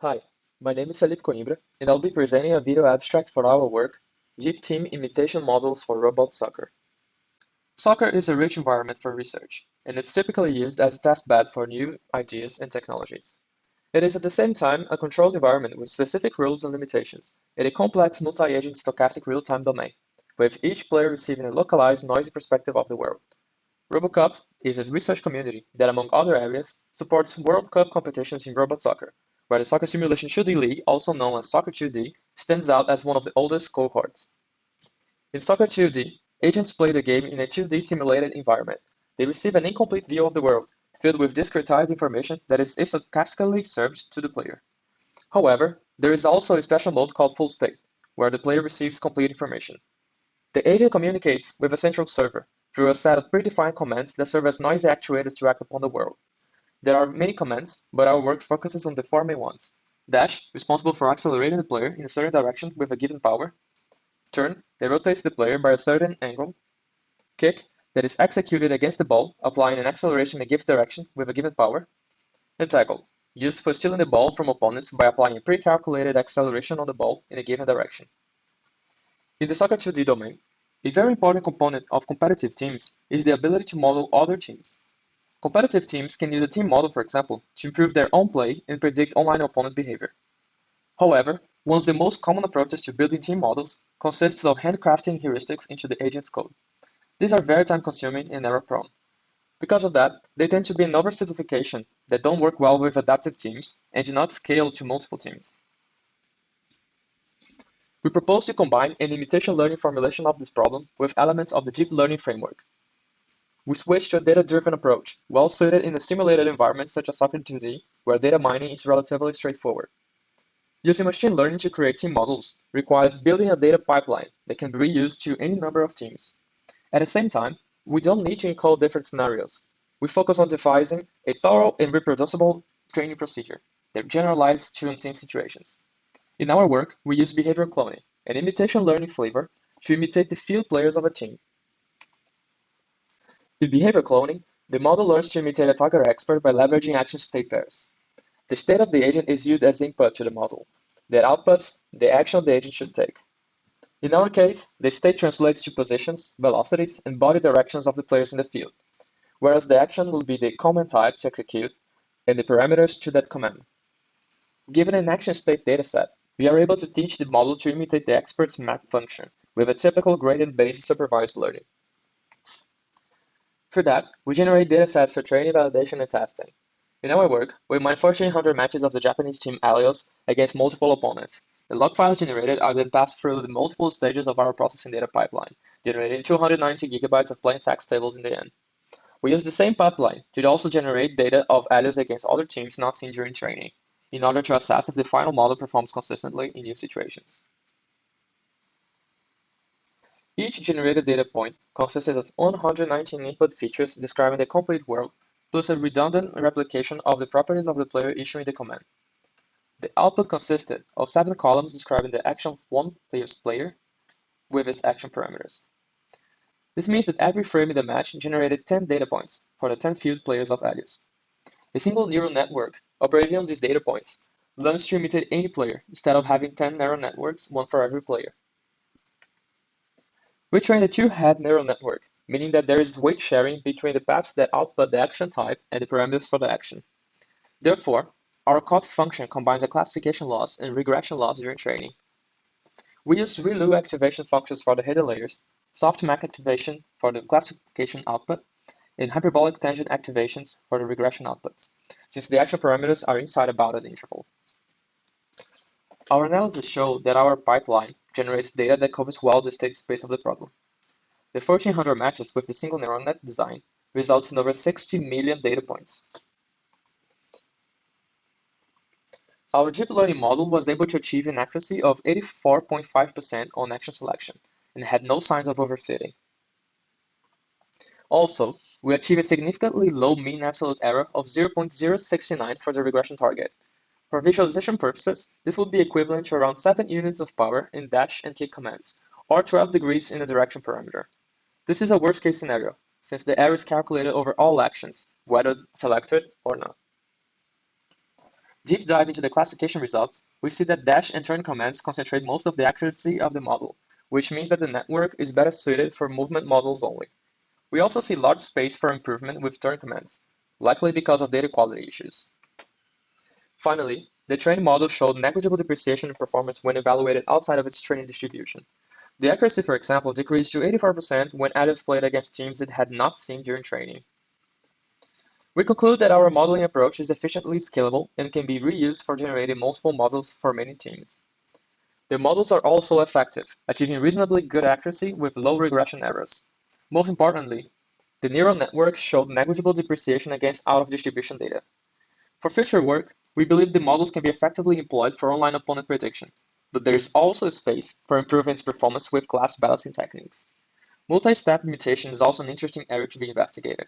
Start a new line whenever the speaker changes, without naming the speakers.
Hi, my name is Felipe Coimbra, and I'll be presenting a video abstract for our work, Deep Team Imitation Models for Robot Soccer. Soccer is a rich environment for research, and it's typically used as a testbed for new ideas and technologies. It is at the same time a controlled environment with specific rules and limitations, and a complex multi-agent stochastic real-time domain, with each player receiving a localized, noisy perspective of the world. RoboCup is a research community that, among other areas, supports World Cup competitions in robot soccer, where the Soccer Simulation 2D League, also known as Soccer 2D, stands out as one of the oldest cohorts. In Soccer 2D, agents play the game in a 2D simulated environment. They receive an incomplete view of the world, filled with discretized information that is stochastically served to the player. However, there is also a special mode called Full State, where the player receives complete information. The agent communicates with a central server through a set of predefined commands that serve as noisy actuators to act upon the world. There are many commands, but our work focuses on the four main ones. Dash, responsible for accelerating the player in a certain direction with a given power. Turn, that rotates the player by a certain angle. Kick, that is executed against the ball, applying an acceleration in a given direction with a given power. And tackle, used for stealing the ball from opponents by applying a pre-calculated acceleration on the ball in a given direction. In the Soccer 2D domain, a very important component of competitive teams is the ability to model other teams. Competitive teams can use a team model, for example, to improve their own play and predict online opponent behavior. However, one of the most common approaches to building team models consists of handcrafting heuristics into the agent's code. These are very time-consuming and error-prone. Because of that, they tend to be an oversimplification that don't work well with adaptive teams and do not scale to multiple teams. We propose to combine an imitation learning formulation of this problem with elements of the deep learning framework. We switch to a data-driven approach, well suited in a simulated environment such as Soccer 2D, where data mining is relatively straightforward. Using machine learning to create team models requires building a data pipeline that can be reused to any number of teams. At the same time, we don't need to encode different scenarios. We focus on devising a thorough and reproducible training procedure that generalizes to unseen situations. In our work, we use behavioral cloning, an imitation learning flavor, to imitate the field players of a team. With behavior cloning, the model learns to imitate a target expert by leveraging action state pairs. The state of the agent is used as input to the model, that outputs the action the agent should take. In our case, the state translates to positions, velocities, and body directions of the players in the field, whereas the action will be the command type to execute and the parameters to that command. Given an action state dataset, we are able to teach the model to imitate the expert's map function with a typical gradient-based supervised learning. For that, we generate datasets for training, validation, and testing. In our work, we mine 1,400 matches of the Japanese team Helios against multiple opponents. The log files generated are then passed through the multiple stages of our processing data pipeline, generating 290 gigabytes of plain text tables in the end. We use the same pipeline to also generate data of Helios against other teams not seen during training, in order to assess if the final model performs consistently in new situations. Each generated data point consisted of 119 input features describing the complete world, plus a redundant replication of the properties of the player issuing the command. The output consisted of 7 columns describing the action of one player's player with its action parameters. This means that every frame in the match generated 10 data points for the 10 field players of Helios. A single neural network operating on these data points learns to imitate any player instead of having 10 neural networks, one for every player. We train a two-head neural network, meaning that there is weight sharing between the paths that output the action type and the parameters for the action. Therefore, our cost function combines a classification loss and regression loss during training. We use ReLU activation functions for the hidden layers, softmax activation for the classification output, and hyperbolic tangent activations for the regression outputs, since the action parameters are inside a bounded interval. Our analysis showed that our pipeline generates data that covers well the state space of the problem. The 1,400 matches with the single neural net design results in over 60 million data points. Our deep learning model was able to achieve an accuracy of 84.5% on action selection and had no signs of overfitting. Also, we achieved a significantly low mean absolute error of 0.069 for the regression target. For visualization purposes, this would be equivalent to around 7 units of power in dash and kick commands, or 12 degrees in the direction parameter. This is a worst-case scenario, since the error is calculated over all actions, whether selected or not. Deep dive into the classification results, we see that dash and turn commands concentrate most of the accuracy of the model, which means that the network is better suited for movement models only. We also see large space for improvement with turn commands, likely because of data quality issues. Finally, the trained model showed negligible depreciation in performance when evaluated outside of its training distribution. The accuracy, for example, decreased to 84% when adults played against teams it had not seen during training. We conclude that our modeling approach is efficiently scalable and can be reused for generating multiple models for many teams. The models are also effective, achieving reasonably good accuracy with low regression errors. Most importantly, the neural network showed negligible depreciation against out-of-distribution data. For future work, we believe the models can be effectively employed for online opponent prediction, but there is also space for improving its performance with class balancing techniques. Multi-step imitation is also an interesting area to be investigated.